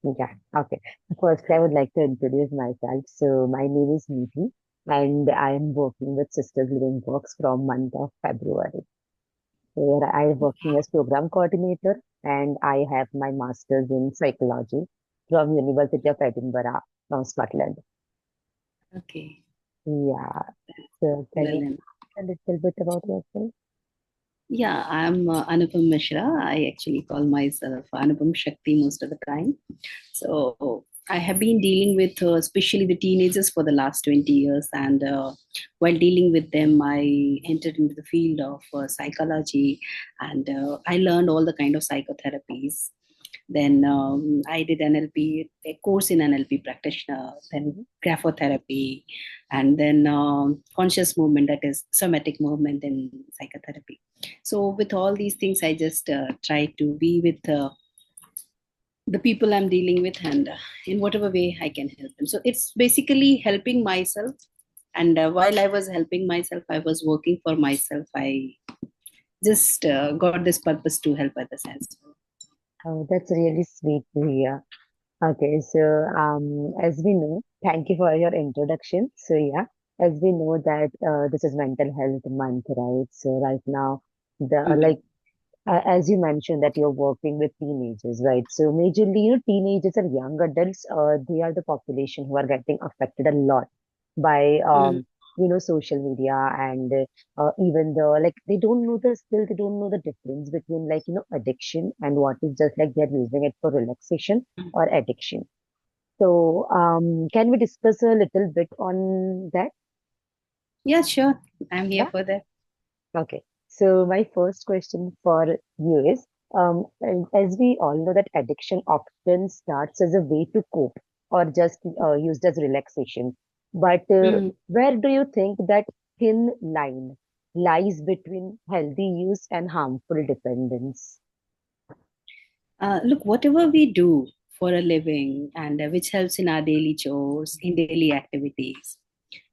Yeah, okay. First, I would like to introduce myself. So, my name is Nidhi, and I am working with Sisters Living Works from month of February, where I am working as program coordinator, and I have my master's in psychology from University of Edinburgh, from Scotland. Okay. Yeah. So, can you Well, tell a little bit about yourself? yeah, I'm Anupam Mishra. I actually call myself Anupam Shakti most of the time. So I have been dealing with especially the teenagers for the last 20 years. And while dealing with them, I entered into the field of psychology, and I learned all the kind of psychotherapies. Then I did NLP, a course in NLP practitioner, then Mhm. graphotherapy, and then conscious movement, that is somatic movement in psychotherapy. So with all these things, I just try to be with the people I'm dealing with, and in whatever way I can help them. So it's basically helping myself. And while I was helping myself, I was working for myself. I just got this purpose to help others as well. Oh, that's really sweet to hear. Okay, so as we know, thank you for your introduction. So yeah, as we know that this is Mental Health Month, right? So right now, the Mhm. as you mentioned that you're working with teenagers, right? So majorly, teenagers and young adults, they are the population who are getting affected a lot by Mhm. social media and even the like they don't know the still they don't know the difference between addiction and what is just like they're using it for relaxation or addiction. So can we discuss a little bit on that? Yeah, sure. I'm here Yeah. for that. Okay. So my first question for you is, and as we all know that addiction often starts as a way to cope or just used as relaxation. But Mhm. where do you think that thin line lies between healthy use and harmful dependence? Look, whatever we do for a living, and which helps in our daily chores, in daily activities,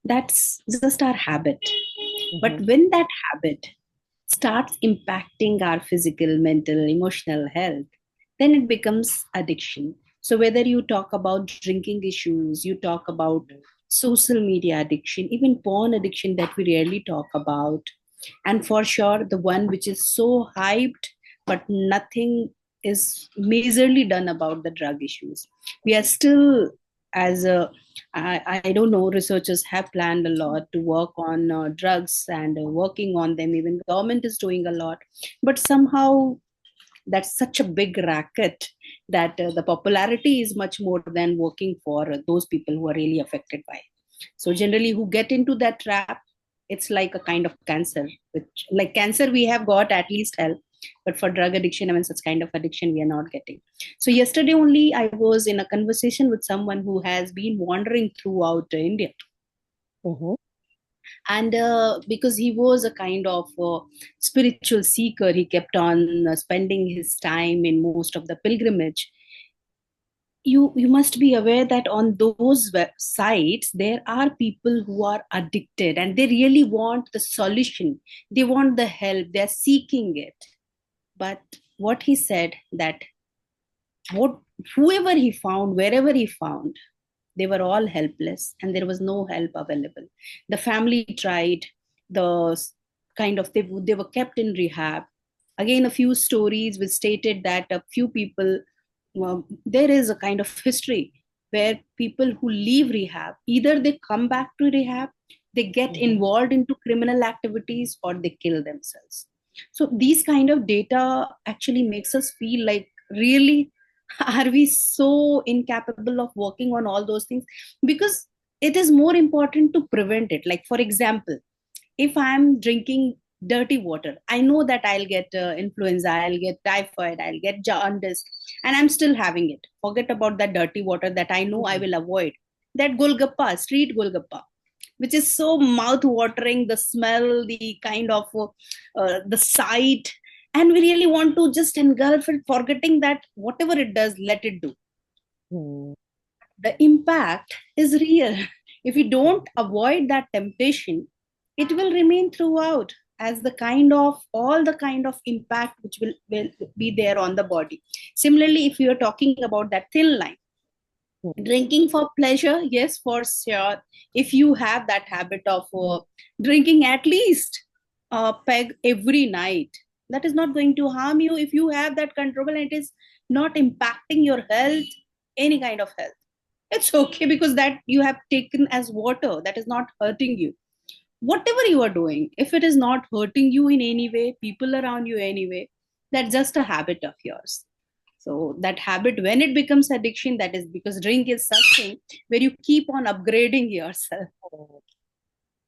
that's just our habit. But Mm-hmm. when that habit starts impacting our physical, mental, emotional health, then it becomes addiction. So, whether you talk about drinking issues, you talk about social media addiction, even porn addiction that we rarely talk about, and for sure, the one which is so hyped, but nothing is majorly done about the drug issues. We are still, as a I don't know, researchers have planned a lot to work on drugs and working on them. Even government is doing a lot, but somehow that's such a big racket that the popularity is much more than working for those people who are really affected by it. So generally, who get into that trap, it's like a kind of cancer. Which, like cancer, we have got at least help, but for drug addiction, I mean, such kind of addiction we are not getting. So yesterday only, I was in a conversation with someone who has been wandering throughout India, Mm-hmm. and because he was a kind of spiritual seeker, he kept on spending his time in most of the pilgrimage. You must be aware that on those sites there are people who are addicted, and they really want the solution, they want the help, they're seeking it. But what he said, that what whoever he found, wherever he found, they were all helpless and there was no help available. The family tried, the kind of they were kept in rehab. Again, a few stories which stated that a few people, well, there is a kind of history where people who leave rehab, either they come back to rehab, they get Mm-hmm. involved into criminal activities, or they kill themselves. So these kind of data actually makes us feel like, really, are we so incapable of working on all those things? Because it is more important to prevent it. Like for example, if I'm drinking dirty water, I know that I'll get influenza, I'll get typhoid, I'll get jaundice, and I'm still having it. Forget about that dirty water that I know I Mm-hmm. will avoid. That golgappa, street golgappa, which is so mouth watering, the smell, the kind of the sight, and we really want to just engulf it, forgetting that whatever it does, let it do. Mm-hmm. The impact is real. If we don't avoid that temptation, it will remain throughout as the kind of all the kind of impact which will be there on the body. Similarly, if you are talking about that thin line, Drinking for pleasure, yes, for sure. If you have that habit of drinking at least a peg every night, that is not going to harm you. If you have that control and it is not impacting your health, any kind of health, it's okay, because that you have taken as water, that is not hurting you. Whatever you are doing, if it is not hurting you in any way, people around you anyway, that's just a habit of yours. So that habit, when it becomes addiction, that is because drink is such thing where you keep on upgrading yourself.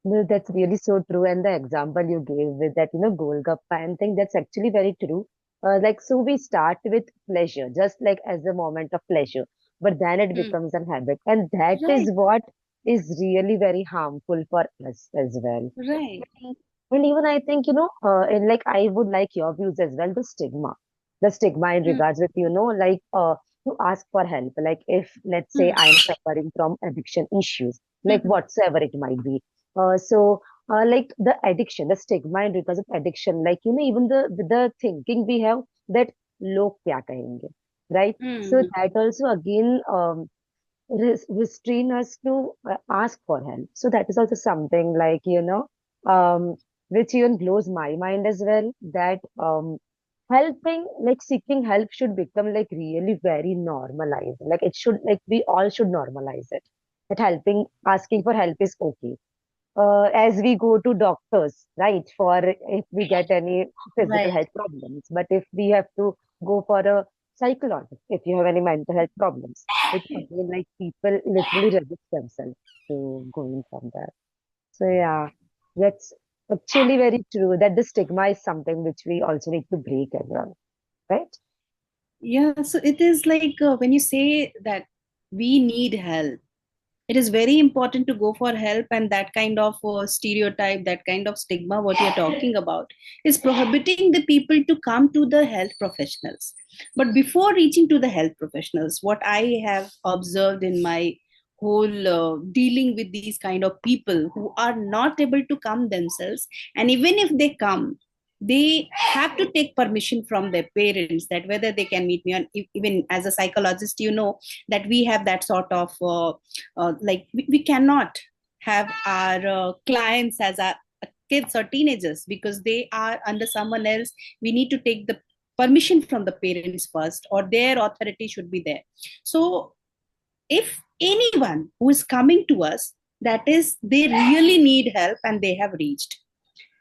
No, that's really so true. And the example you gave with that, Golgappa and thing, that's actually very true. Like, so we start with pleasure, just like as a moment of pleasure, but then it Hmm. becomes a habit. And that Right, is what is really very harmful for us as well. right. And even I think, and like I would like your views as well, the stigma in Hmm. regards with, to ask for help. Like if, let's say, Hmm. I'm suffering from addiction issues, like Hmm. whatsoever it might be. Like the addiction, the stigma in regards of addiction, like, even the thinking we have that log kya kahenge, right? So Hmm. that also again, restrain us to ask for help. So that is also something like, which even blows my mind as well, that helping, like seeking help should become like really very normalized. Like it should, like we all should normalize it. That helping, asking for help is okay. As we go to doctors, right, for if we get any physical Right. health problems. But if we have to go for a psychologist, if you have any mental health problems, it again, like people literally resist themselves to going from there. So yeah, that's actually very true that the stigma is something which we also need to break as well, right? Yeah, so it is like when you say that we need help, it is very important to go for help, and that kind of stereotype, that kind of stigma what you're talking about is prohibiting the people to come to the health professionals. But before reaching to the health professionals, what I have observed in my whole dealing with these kind of people who are not able to come themselves, and even if they come, they have to take permission from their parents that whether they can meet me on. Even as a psychologist, that we have that sort of like we cannot have our clients as our kids or teenagers, because they are under someone else. We need to take the permission from the parents first, or their authority should be there. So if anyone who is coming to us, that is they really need help and they have reached.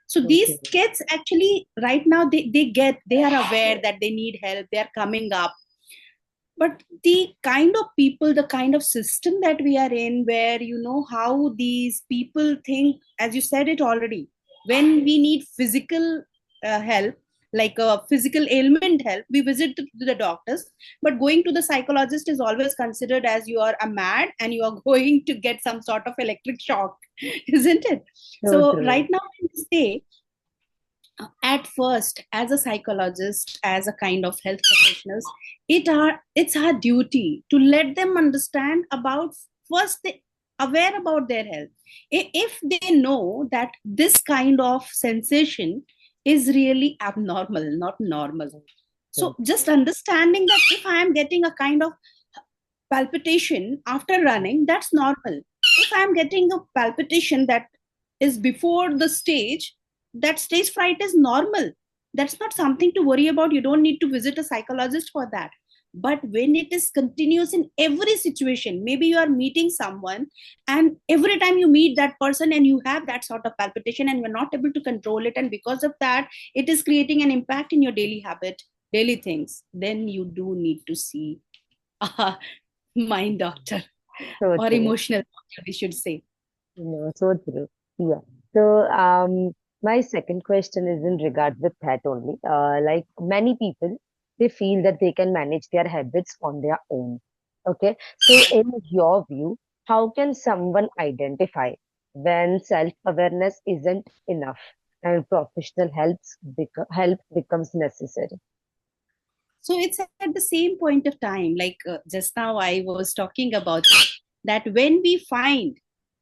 So these Okay. kids actually right now they are aware that they need help, they are coming up. But the kind of people, the kind of system that we are in, where how these people think, as you said it already, when we need physical help, like a physical ailment help, we visit the doctors. But going to the psychologist is always considered as you are a mad and you are going to get some sort of electric shock, isn't it? So So true. right now when we say, at first, as a psychologist, as a kind of health professionals, it's our duty to let them understand about, first they aware about their health. If they know that this kind of sensation is really abnormal, not normal, so So just understanding that if I am getting a kind of palpitation after running, that's normal. If I'm getting a palpitation that is before the stage, that stage fright is normal. That's not something to worry about. You don't need to visit a psychologist for that. But when it is continuous in every situation, maybe you are meeting someone, and every time you meet that person and you have that sort of palpitation and you're not able to control it, and because of that, it is creating an impact in your daily habit, daily things, then you do need to see a mind doctor, so or true. emotional doctor, we should say. So true. Yeah. So, my second question is in regard with that only. Like many people, they feel that they can manage their habits on their own. Okay. So, in your view, how can someone identify when self-awareness isn't enough and professional help becomes necessary? So it's at the same point of time, like just now I was talking about it, that when we find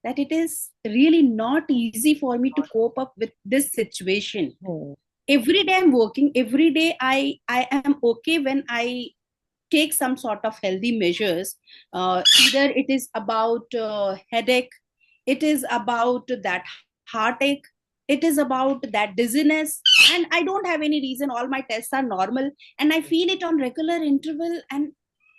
that it is really not easy for me to cope up with this situation, Hmm. every day I'm working, every day I am okay when I take some sort of healthy measures. Either it is about headache, it is about that heartache, it is about that dizziness, and I don't have any reason, all my tests are normal, and I feel it on regular interval, and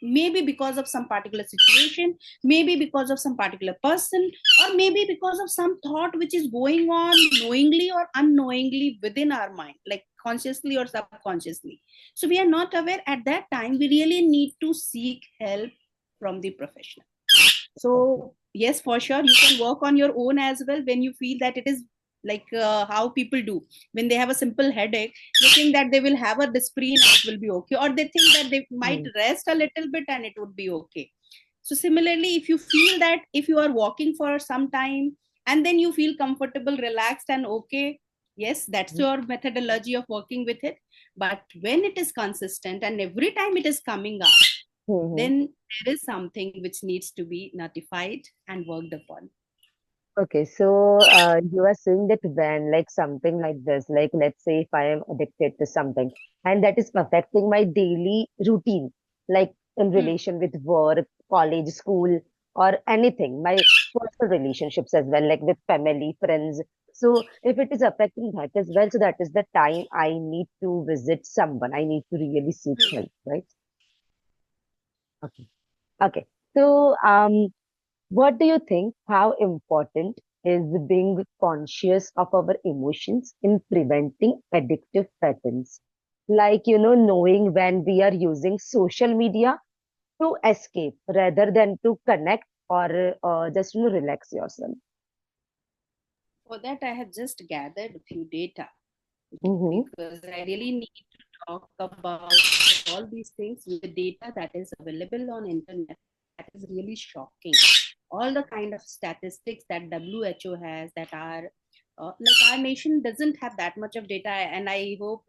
maybe because of some particular situation, maybe because of some particular person, or maybe because of some thought which is going on knowingly or unknowingly within our mind, like consciously or subconsciously. So we are not aware. At that time we really need to seek help from the professional. Okay. So yes, for sure, you can work on your own as well when you feel that it is like how people do when they have a simple headache. They think that they will have a disprin and it will be okay, or they think that they might Hmm. rest a little bit and it would be okay. So similarly, if you feel that if you are walking for some time and then you feel comfortable, relaxed, and okay, yes, that's Hmm. your methodology of working with it. But when it is consistent and every time it is coming up, Hmm. then there is something which needs to be notified and worked upon. Okay, so you are saying that when like something like this, like let's say if I am addicted to something and that is affecting my daily routine, like in Hmm. relation with work, college, school, or anything, my personal relationships as well, like with family, friends. So if it is affecting that as well, so that is the time I need to visit someone. I need to really seek help, right? Okay. Okay. So what do you think? How important is being conscious of our emotions in preventing addictive patterns? Like, knowing when we are using social media to escape rather than to connect or just, relax yourself. For that, I have just gathered a few data Mm-hmm. because I really need to talk about all these things with the data that is available on internet. That is really shocking. All the kind of statistics that WHO has that are like our nation doesn't have that much of data, and I hope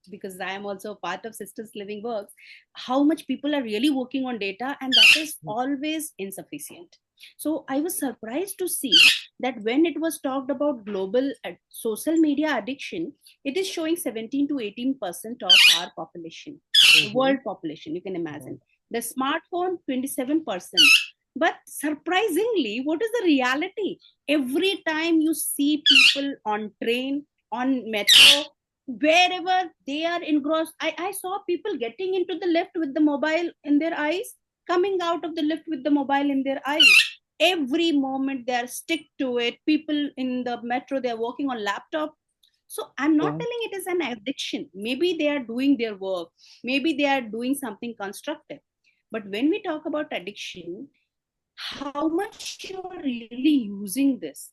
because I am also a part of Sisters Living Works, how much people are really working on data, and that is always insufficient. So I was surprised to see that when it was talked about global social media addiction, it is showing 17 to 18% of our population, the Mm-hmm. world population. You can imagine the smartphone 27%. But surprisingly, what is the reality? Every time you see people on train, on metro, wherever they are engrossed, I saw people getting into the lift with the mobile in their eyes, coming out of the lift with the mobile in their eyes. Every moment they are stick to it. People in the metro, they are working on laptop. So I'm not Yeah. telling it is an addiction. Maybe they are doing their work, maybe they are doing something constructive. But when we talk about addiction, how much you are really using this.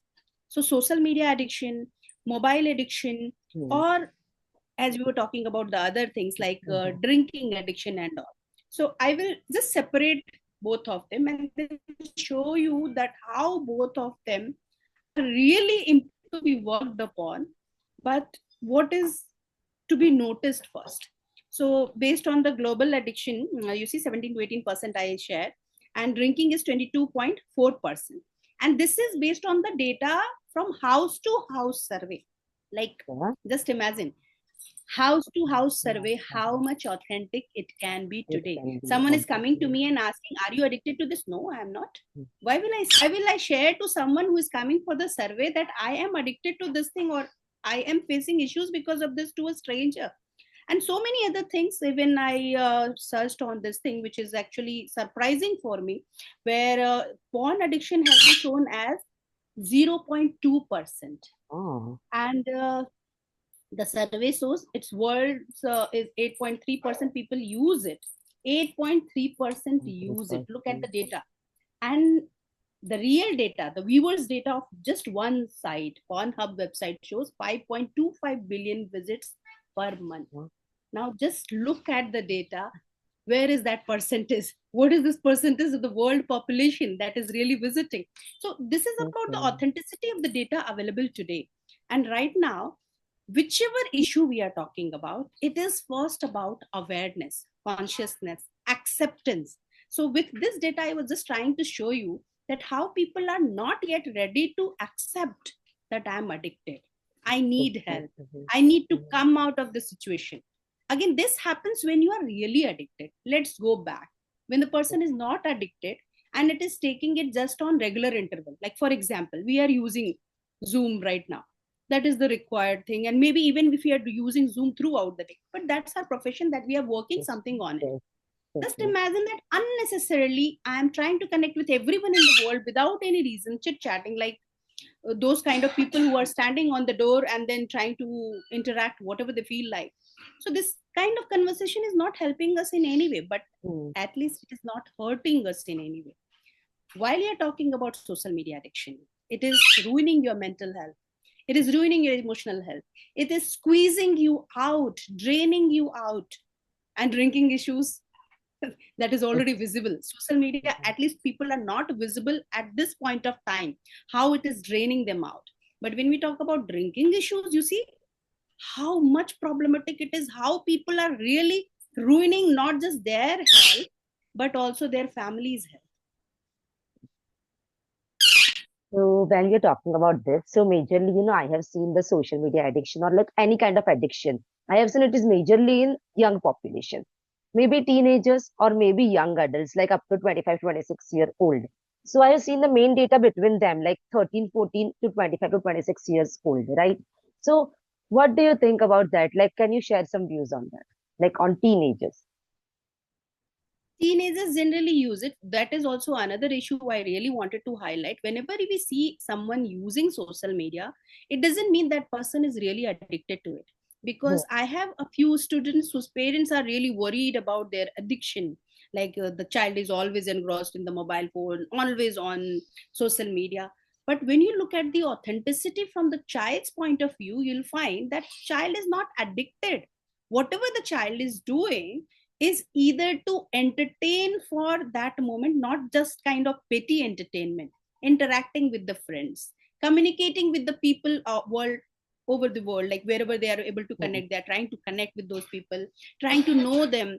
So social media addiction, mobile addiction, Mm-hmm. or as we were talking about the other things like drinking addiction and all. So I will just separate both of them and then show you that how both of them are really important to be worked upon, but what is to be noticed first. So based on the global addiction, you see 17 to 18% I shared, and drinking is 22.4%. And this is based on the data from house to house survey. Like, Yeah. just imagine house to house survey, how much authentic it can be It today. can be Someone is coming to obviously. me and asking, are you addicted to this? No, I am not. Why will I share to someone who is coming for the survey that I am addicted to this thing, or I am facing issues because of this, to a stranger? And so many other things. Even I searched on this thing, which is actually surprising for me, where porn addiction has been shown as 0.2%. Oh, And the survey shows it's world's is 8.3% people use it. 8.3% use it. Look at the 100%. data. And the real data, the viewers data of just one site, Pornhub website, shows 5.25 billion visits per month. Yeah. Now just look at the data. Where is that percentage? What is this percentage of the world population that is really visiting? So this is about the Okay. authenticity of the data available today. And right now, whichever issue we are talking about, it is first about awareness, consciousness, acceptance. So with this data, I was just trying to show you that how people are not yet ready to accept that I'm addicted. I need help. Exactly. I need to Yeah. come out of the situation. Again, this happens when you are really addicted. Let's go back. When the person is not addicted and it is taking it just on regular interval, like for example, we are using Zoom right now. That is the required thing. And maybe even if we are using Zoom throughout the day, but that's our profession, that we are working Yes, something on it. yes, Just totally. imagine that unnecessarily I am trying to connect with everyone in the world without any reason, chit chatting, like those kind of people who are standing on the door and then trying to interact whatever they feel like. So this kind of conversation is not helping us in any way, but Hmm. at least it is not hurting us in any way. While you're talking about social media addiction, it is ruining your mental health, it is ruining your emotional health, it is squeezing you out, draining you out, and drinking issues, that is already Yes. visible. Social media, Mhm. at least people are not visible at this point of time, how it is draining them out. But when we talk about drinking issues, you see how much problematic it is, how people are really ruining not just their health, but also their families' health. So when we're talking about this, so majorly, I have seen the social media addiction or like any kind of addiction. I have seen it is majorly in young population, maybe teenagers or maybe young adults, like up to 25, 26-year old. So I have seen the main data between them, like 13, 14 to 25 to 26 years old, right? So what do you think about that? Like, can you share some views on that? Like on teenagers? Teenagers generally use it. That is also another issue I really wanted to highlight. Whenever we see someone using social media, it doesn't mean that person is really addicted to it. Hmm. Because I have a few students whose parents are really worried about their addiction. Like the child is always engrossed in the mobile phone, always on social media. But when you look at the authenticity from the child's point of view, you'll find that child is not addicted. Whatever the child is doing is either to entertain for that moment, not just kind of petty entertainment, interacting with the friends, communicating with the people world over the world, like wherever they are able to Hmm. connect, they're trying to connect with those people, trying to know them,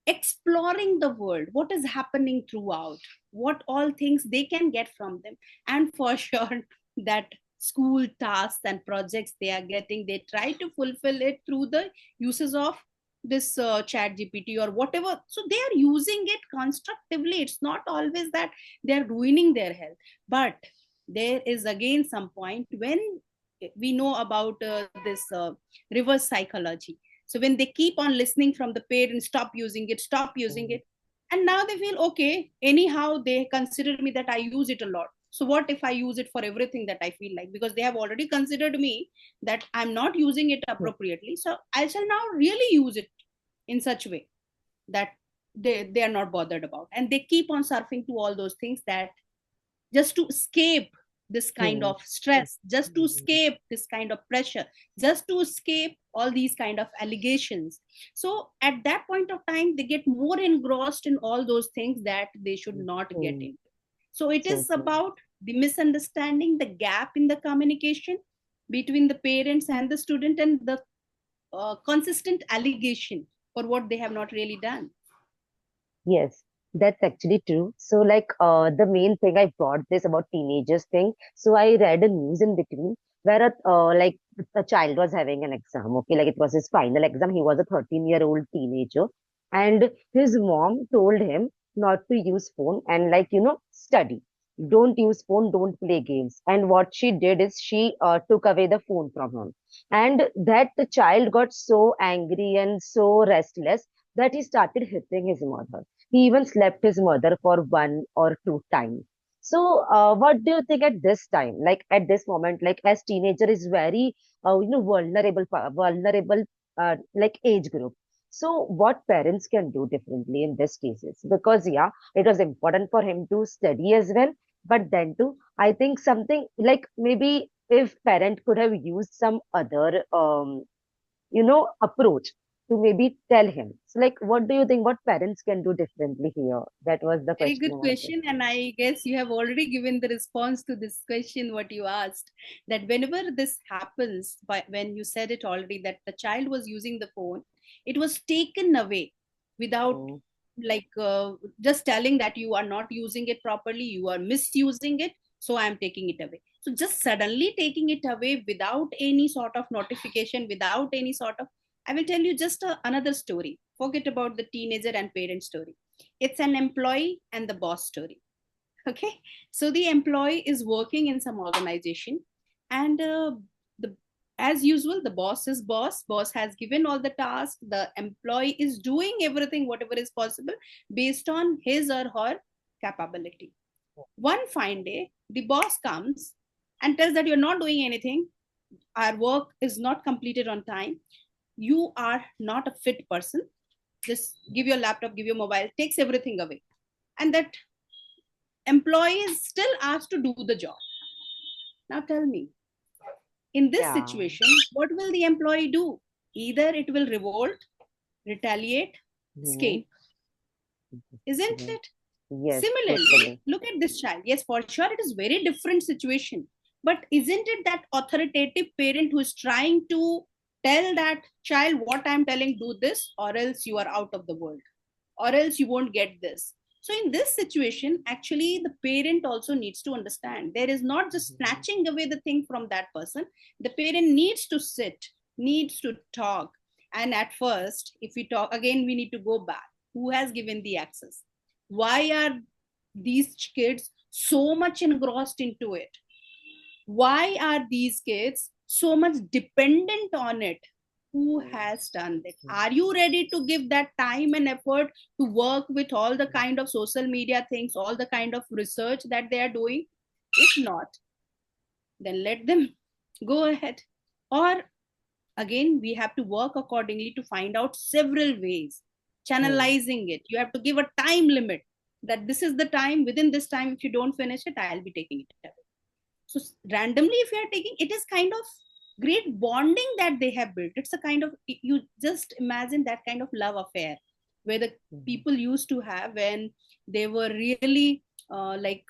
exploring the world, what is happening throughout, what all things they can get from them. And for sure, that school tasks and projects they are getting, they try to fulfill it through the uses of this chat gpt or whatever. So they are using it constructively. It's not always that they're ruining their health. But there is again some point when we know about this reverse psychology. So when they keep on listening from the parents, stop using it, stop using Hmm. it, and now they feel okay, anyhow they consider me that I use it a lot, so what if I use it for everything that I feel like, because they have already considered me that I'm not using it Hmm. appropriately, so I shall now really use it in such a way that they are not bothered about, and they keep on surfing to all those things, that just to escape this kind Hmm. of stress, just to Hmm. escape this kind of pressure, just to escape all these kind of allegations. So at that point of time, they get more engrossed in all those things that they should not get Hmm. into. So it So is true. about the misunderstanding, the gap in the communication between the parents and the student, and the consistent allegation for what they have not really done. Yes, that's actually true. So, like, the main thing I brought this about teenagers thing. So, I read a news in between where like a child was having an exam. Okay, like it was his final exam. He was a 13-year-old teenager, and his mom told him not to use phone and like study. Don't use phone. Don't play games. And what she did is she took away the phone from him, and that the child got so angry and so restless that he started hitting his mother. He even slapped his mother for one or two times. So, what do you think at this time? Like at this moment, like as teenager is very, vulnerable, vulnerable, like age group. So, what parents can do differently in these cases? Because yeah, it was important for him to study as well, but then too, I think something like maybe if parent could have used some other, approach to maybe tell him. So, like, what do you think? What parents can do differently here? That was the Very question I good wanted to question. And I guess you have already given the response to this question, what you asked. That whenever this happens, when you said it already, that the child was using the phone, it was taken away without say. like just telling that you are not using it properly, you are misusing it. So I am taking it away. So just suddenly taking it away without any sort of notification, without any sort of I will tell you just another story. Forget about the teenager and parent story. It's an employee and the boss story. Okay, so the employee is working in some organization, and the as usual, the boss is boss has given all the tasks, the employee is doing everything whatever is possible based on his or her capability. One fine day the boss comes and tells that you're not doing anything, our work is not completed on time, you are not a fit person, just give your laptop, give your mobile, takes everything away. And that employee is still asked to do the job. Now tell me, in this Yeah. situation, what will the employee do? Either it will revolt, retaliate, Hmm. escape, isn't Hmm. it? Yes, Similarly, totally. look at this child. Yes, for sure, it is very different situation. But isn't it that authoritative parent who is trying to tell that child, what I'm telling, do this, or else you are out of the world, or else you won't get this. So in this situation, actually the parent also needs to understand there is not just Mhm. snatching away the thing from that person. The parent needs to sit, needs to talk. And at first, if we talk again, we need to go back, who has given the access, why are these kids so much engrossed into it, why are these kids so much dependent on it, who has done that, are you ready to give that time and effort to work with all the kind of social media things, all the kind of research that they are doing? If not, then let them go ahead. Or again, we have to work accordingly to find out several ways, Hmm. channelizing it. You have to give a time limit, that this is the time, within this time if you don't finish it, I'll be taking it away. So randomly if you are taking, it is kind of great bonding that they have built. It's a kind of, you just imagine that kind of love affair where the Mhm. people used to have when they were really like,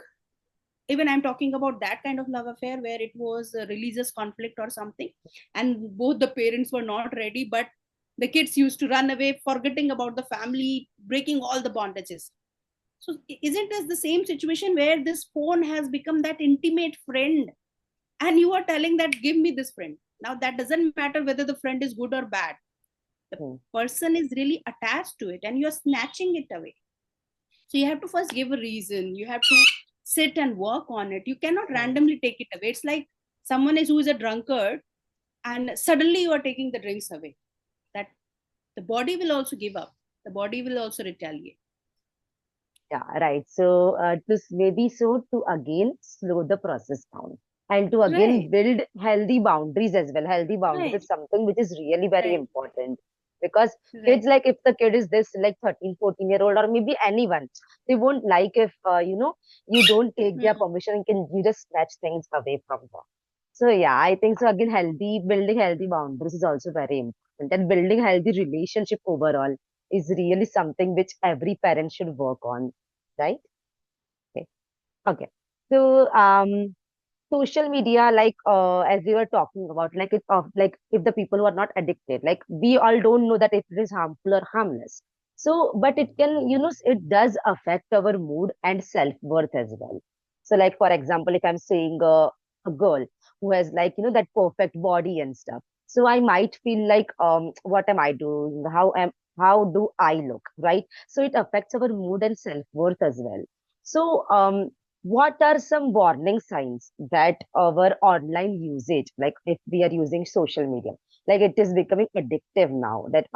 even I'm talking about that kind of love affair where it was a religious conflict or something, and both the parents were not ready, but the kids used to run away, forgetting about the family, breaking all the bondages. So isn't this the same situation where this phone has become that intimate friend, and you are telling that give me this friend? Now that doesn't matter whether the friend is good or bad, the Hmm. person is really attached to it and you are snatching it away. So you have to first give a reason, you have to sit and work on it, you cannot Hmm. randomly take it away. It's like someone is who is a drunkard and suddenly you are taking the drinks away. That the body will also give up, the body will also retaliate. Yeah, right. So, maybe so to again slow the process down and to again Right, build healthy boundaries as well. Healthy boundaries right, is something which is really very right, important because right. kids, like if the kid is this like 13, 14-year-old or maybe anyone, they won't like if, you don't take their Hmm. permission and you just snatch things away from them. So, yeah, I think so again, building healthy boundaries is also very important and building healthy relationship overall is really something which every parent should work on, right? Okay. Okay. So, social media, like as we were talking about, like like if the people who are not addicted, like we all don't know that if it is harmful or harmless. So, but it can, it does affect our mood and self-worth as well. So, like for example, if I'm saying a girl who has like, that perfect body and stuff. So I might feel like, what am I doing? How do I look? Right? So it affects our mood and self-worth as well. So, what are some warning signs that our online usage, like if we are using social media, like it is becoming addictive now, that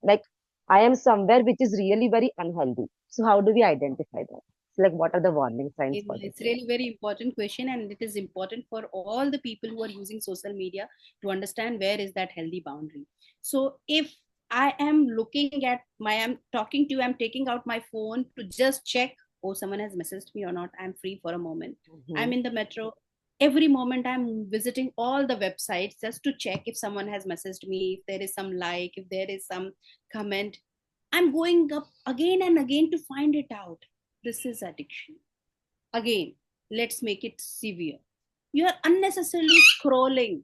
like I am somewhere which is really very unhealthy. So how do we identify that? So like what are the warning signs for this? It's really very important question, and it is important for all the people who are using social media to understand where is that healthy boundary. So if I am looking at my, I'm talking to you, I'm taking out my phone to just check, oh, someone has messaged me or not. I'm free for a moment. I'm Hmm. in the metro. Every moment I'm visiting all the websites just to check if someone has messaged me, if there is some like, if there is some comment. I'm going up again and again to find it out. This is addiction. Again, let's make it severe. You are unnecessarily scrolling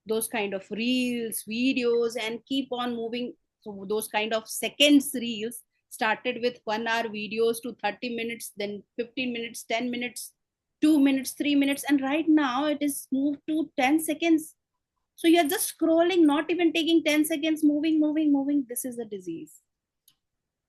those kind of reels, videos, and keep on moving. So those kind of seconds reels started with 1 hour videos to 30 minutes, then 15 minutes, 10 minutes, 2 minutes, 3 minutes, and right now it is moved to 10 seconds. So you're just scrolling, not even taking 10 seconds, moving. This is a disease.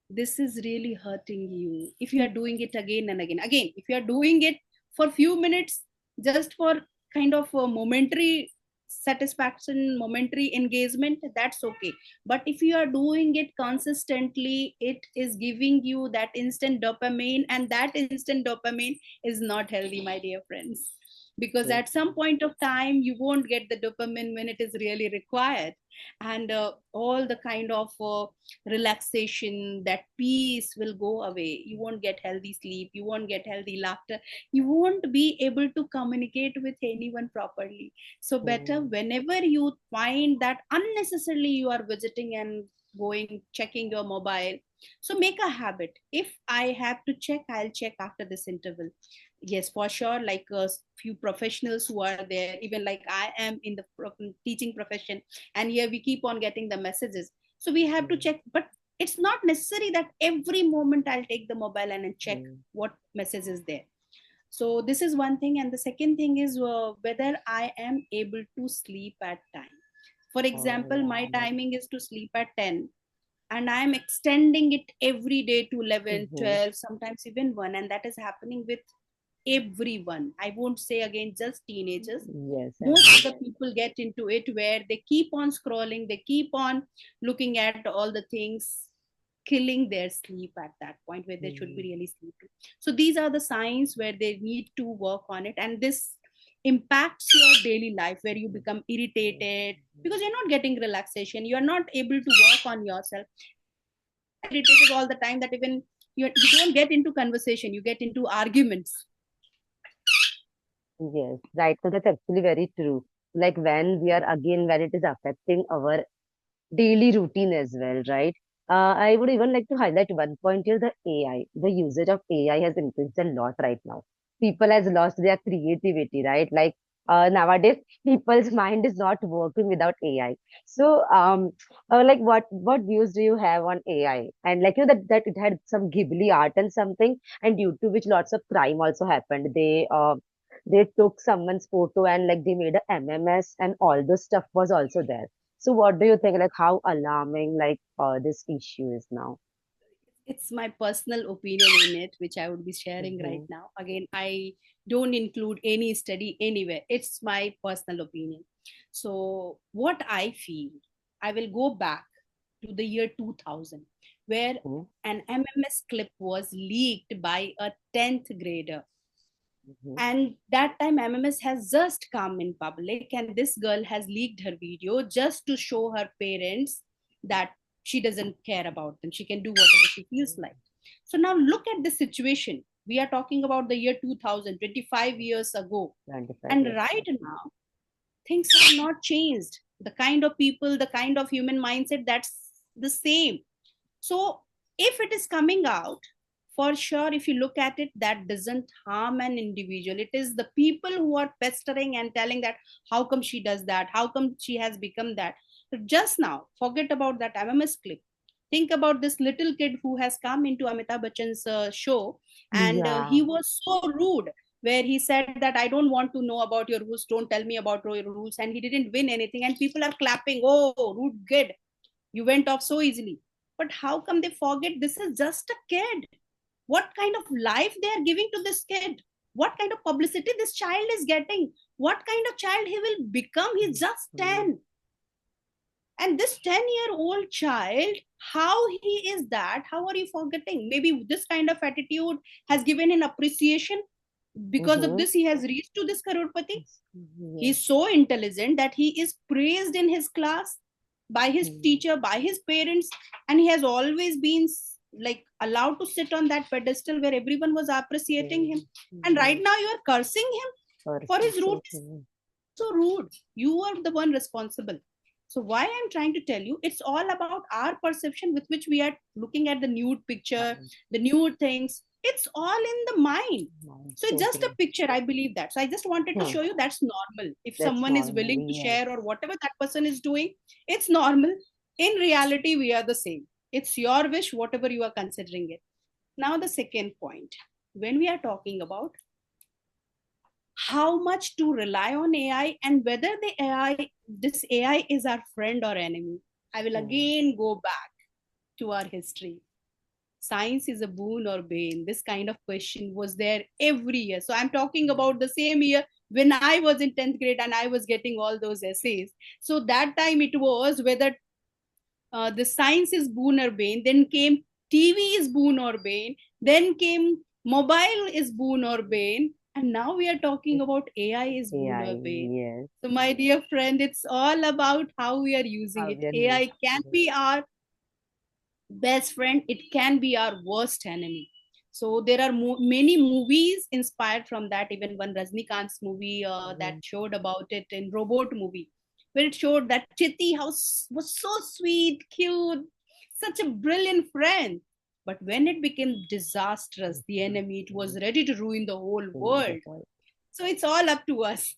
This is really hurting you if you are doing it again and again. If you are doing it for few minutes just for kind of a momentary satisfaction, momentary engagement, that's okay. But if you are doing it consistently, it is giving you that instant dopamine, and that instant dopamine is not healthy, my dear friends, because Yes. at some point of time you won't get the dopamine when it is really required. And all the kind of relaxation, that peace will go away. You won't get healthy sleep, you won't get healthy laughter, you won't be able to communicate with anyone properly. So better, Mm, whenever you find that unnecessarily you are visiting and going checking your mobile, so make a habit. If I have to check, I'll check after this interval. Yes, for sure, like a few professionals who are there, even like I am in the teaching profession, and here we keep on getting the messages, so we have to mm, check. But it's not necessary that every moment I'll take the mobile and then check mm. what message is there. So this is one thing, and the second thing is whether I am able to sleep at time. For Oh, example, my yeah. timing is to sleep at 10, and I am extending it every day to 11, Mm-hmm. 12, sometimes even 1, and that is happening with everyone. I won't say again just teenagers. Yes, Most of every. the people get into it where they keep on scrolling, they keep on looking at all the things, killing their sleep at that point where they should be Mm, really sleeping. So these are the signs where they need to work on it, and this impacts your daily life where you mm, become yes. irritated Mhm. because you're not getting relaxation, you're not able to work on yourself, and you are irritated all the time that even you don't get into conversation, you get into arguments. Yes, right. So that's actually very true. Like when we are again, when it is affecting our daily routine as well, right? I would even like to highlight one point here, the AI. The usage of AI has increased a lot right now. People has lost their creativity, right? Like nowadays, people's mind is not working without AI. So, like what views do you have on AI? And like you know that it had some Ghibli art and something, and due to which lots of crime also happened. They took someone's photo and like they made a MMS and all this stuff was also there. So what do you think, like how alarming like this issue is now? It's my personal opinion in it, which I would be sharing right Mm-hmm. now. Again, I don't include any study anywhere. It's my personal opinion. So, what I feel, I will go back to the year 2000, where an MMS clip was leaked by a 10th grader. Mm-hmm. And that time, MMS has just come in public, and this girl has leaked her video just to show her parents that she doesn't care about them. She can do whatever she feels like. So now look at the situation. We are talking about the year 2000, 25 years ago. 25 And years right back. now, things have not changed. The kind of people, the kind of human mindset, that's the same. So if it is coming out, for sure, if you look at it, that doesn't harm an individual. It is the people who are pestering and telling that how come she does that, how come she has become that. So just now, forget about that MMS clip. Think about this little kid who has come into Amitabh Bachchan's show, and he Yeah. was so rude, where he said that I don't want to know about your rules, don't tell me about your rules, and he didn't win anything, and people are clapping, oh, rude kid, you went off so easily. But how come they forget this is just a kid? What kind of life they are giving to this kid? What kind of publicity this child is getting? What kind of child he will become? He's just Mm-hmm. 10. And this 10-year-old child, how he is that? How are you forgetting? Maybe this kind of attitude has given him appreciation. Because of Mm-hmm. this, he has reached to this Karorpati. Yes. He's so intelligent that he is praised in his class by his Mm-hmm. teacher, by his parents, and he has always been like allowed to sit on that pedestal where everyone was appreciating him. And right Yes. now you are cursing him for his rudeness. Persecution. So rude. You are the one responsible. So why I'm trying to tell you, it's all about our perception with which we are looking at the nude picture, Mind. the nude things. It's all in the mind. Mind. So it's just a Totally. picture, I believe that. So I just wanted to Hmm. show you that's normal. If That's someone is normal. willing to Yes. share or whatever that person is doing, it's normal. In reality, we are the same. It's your wish, whatever you are considering it. Now, the second point, when we are talking about how much to rely on AI, and whether this AI is our friend or enemy. I will Hmm. again go back to our history. Science is a boon or bane? This kind of question was there every year. So I'm talking Hmm. about the same year when I was in 10th grade and I was getting all those essays. So that time it was whether the science is boon or bane. Then came TV is boon or bane. Then came mobile is boon or bane. And now we are talking about AI is boon AI, or bane. yes. So, my dear friend, it's all about how we are using How it. we are used AI can to it. be our best friend, it can be our worst enemy. So there are many movies inspired from that. Even one Rajnikant's movie that Mhm. showed about it in Robot movie, where it showed that Chiti house was so sweet, cute, such a brilliant friend. But when it became disastrous, the enemy, it was ready to ruin the whole In the world. world. So it's all up to us.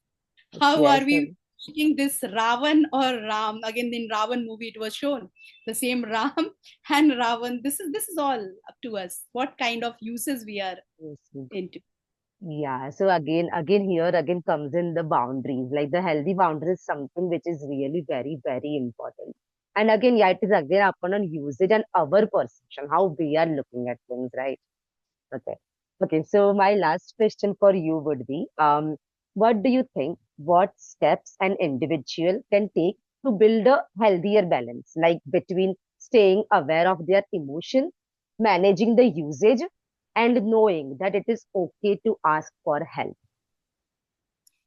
How are Yes, we making this Ravan or Ram? Again, in Ravan movie, it was shown the same Ram and Ravan. This is all up to us. What kind of uses we are yes. into? Yeah, so again here again comes in the boundaries. Like the healthy boundary is something which is really very, very important. And again, yeah, it is again upon on usage and our perception, how we are looking at things, right? Okay. Okay, so my last question for you would be, what do you think, what steps an individual can take to build a healthier balance, like between staying aware of their emotion, managing the usage, and knowing that it is okay to ask for help?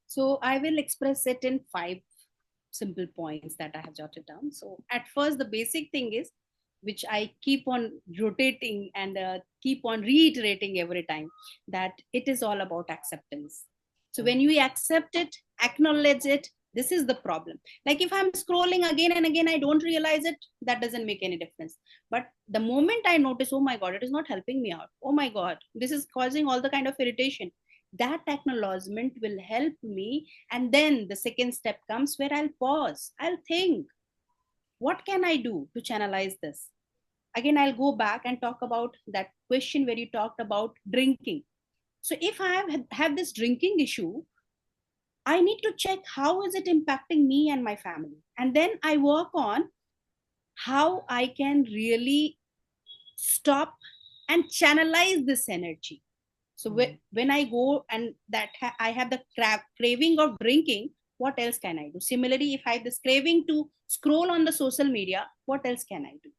So I will express it in five simple points that I have jotted down. So at first, the basic thing is, which I keep on rotating and keep on reiterating every time, that it is all about acceptance. So when you accept it, acknowledge it, this is the problem. Like if I'm scrolling again and again, I don't realize it, that doesn't make any difference. But the moment I notice, oh my God, it is not helping me out. Oh my God, this is causing all the kind of irritation. That acknowledgement will help me. And then the second step comes where I'll pause, I'll think, what can I do to channelize this? Again, I'll go back and talk about that question where you talked about drinking. So if I have this drinking issue, I need to check how is it impacting me and my family. And then I work on how I can really stop and channelize this energy. So Mm, when I go and I have the craving of drinking, what else can I do? Similarly, if I have this craving to scroll on the social media, what else can I do?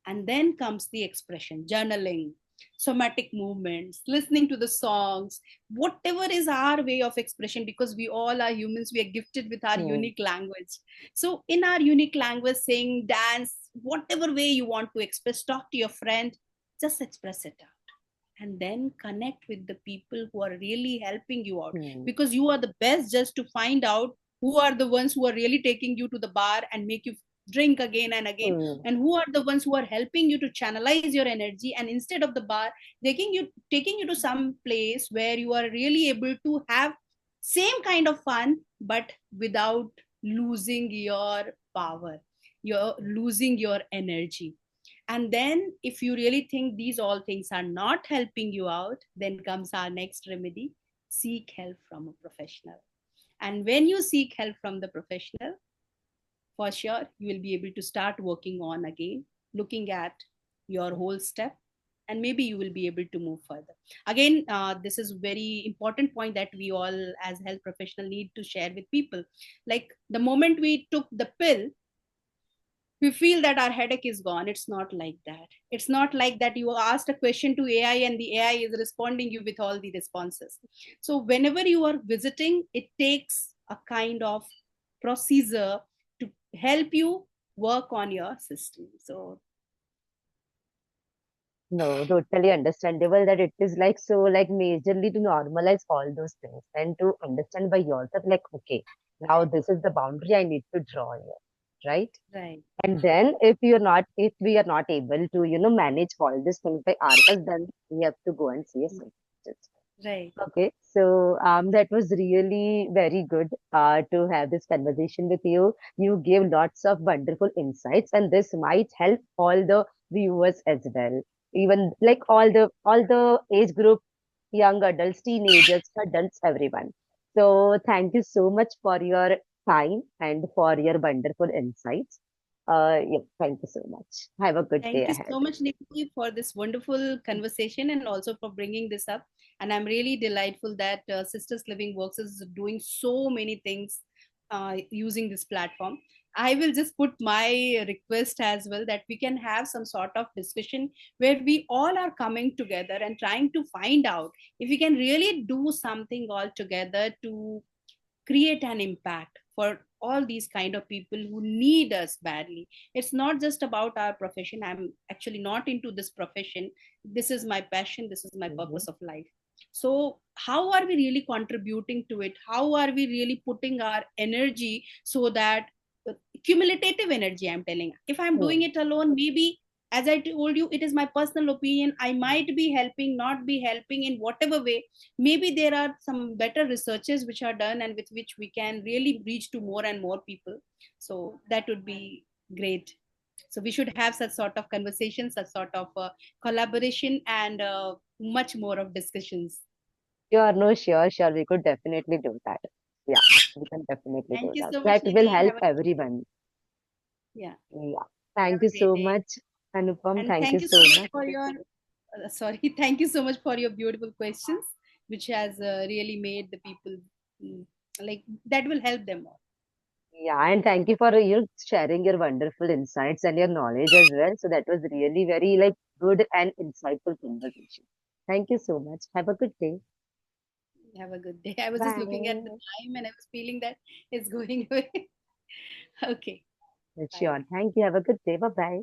And then comes the expression, journaling, somatic movements, listening to the songs, whatever is our way of expression, because we all are humans, we are gifted with our mm, unique language. So in our unique language, sing, dance, whatever way you want to express, talk to your friend, just express it out. And then connect with the people who are really helping you out, mm, because you are the best just to find out who are the ones who are really taking you to the bar and make you drink again and again, mm, and who are the ones who are helping you to channelize your energy, and instead of the bar, taking you to some place where you are really able to have same kind of fun, but without losing your power, you're losing your energy. And then if you really think these all things are not helping you out, then comes our next remedy: seek help from a professional. And when you seek help from the professional, for sure you will be able to start working on again, looking at your whole step, and maybe you will be able to move further. Again, this is very important point that we all as health professional need to share with people. Like the moment we took the pill, we feel that our headache is gone. It's not like that. It's not like that you asked a question to AI and the AI is responding you with all the responses. So whenever you are visiting, it takes a kind of procedure to help you work on your system. So no, totally understandable that it is like so like majorly to normalize all those things and to understand by yourself like okay, now this is the boundary I need to draw here, right? right, And then if we are not able to, manage all these things by ourselves, then we have to go and see a psychologist. right. Okay, so that was really very good to have this conversation with you. You gave lots of wonderful insights, and this might help all the viewers as well. Even like all the age group, young adults, teenagers, adults, everyone. So thank you so much for your time and for your wonderful insights. Yeah, thank you so much. Have a good day Thank you ahead. so much, Nikki, for this wonderful conversation and also for bringing this up. And I'm really delightful that Sisters Living Works is doing so many things using this platform. I will just put my request as well that we can have some sort of discussion where we all are coming together and trying to find out if we can really do something all together to create an impact for all these kind of people who need us badly. It's not just about our profession. I'm actually not into this profession. This is my passion, this is my Mhm. purpose of life. So how are we really contributing to it? How are we really putting our energy so that cumulative energy, I'm telling, if I'm doing Hmm. it alone, maybe, as I told you, it is my personal opinion, I might be helping, not be helping in whatever way. Maybe there are some better researches which are done and with which we can really reach to more and more people. So that would be great. So we should have such sort of conversations, such sort of collaboration, and much more of discussions. Sure, no, sure, sure. We could definitely do that. Yeah, we can definitely Thank do you that. so much, That will Nikki. help Have a everyone. yeah, Yeah. have Thank a you great so day. much, Anupam. And Thank you thank you so so much much. for your sorry, thank you so much for your beautiful questions, which has really made the people mm, like that will help them all. Yeah, and thank you for you sharing your wonderful insights and your knowledge as well. So that was really very like good and insightful conversation. Thank you so much. Have a good day. Have a good day. I was just looking at the Bye. time and I was feeling that it's going away. Okay, bye. Sure. Thank you. Have a good day. Bye bye.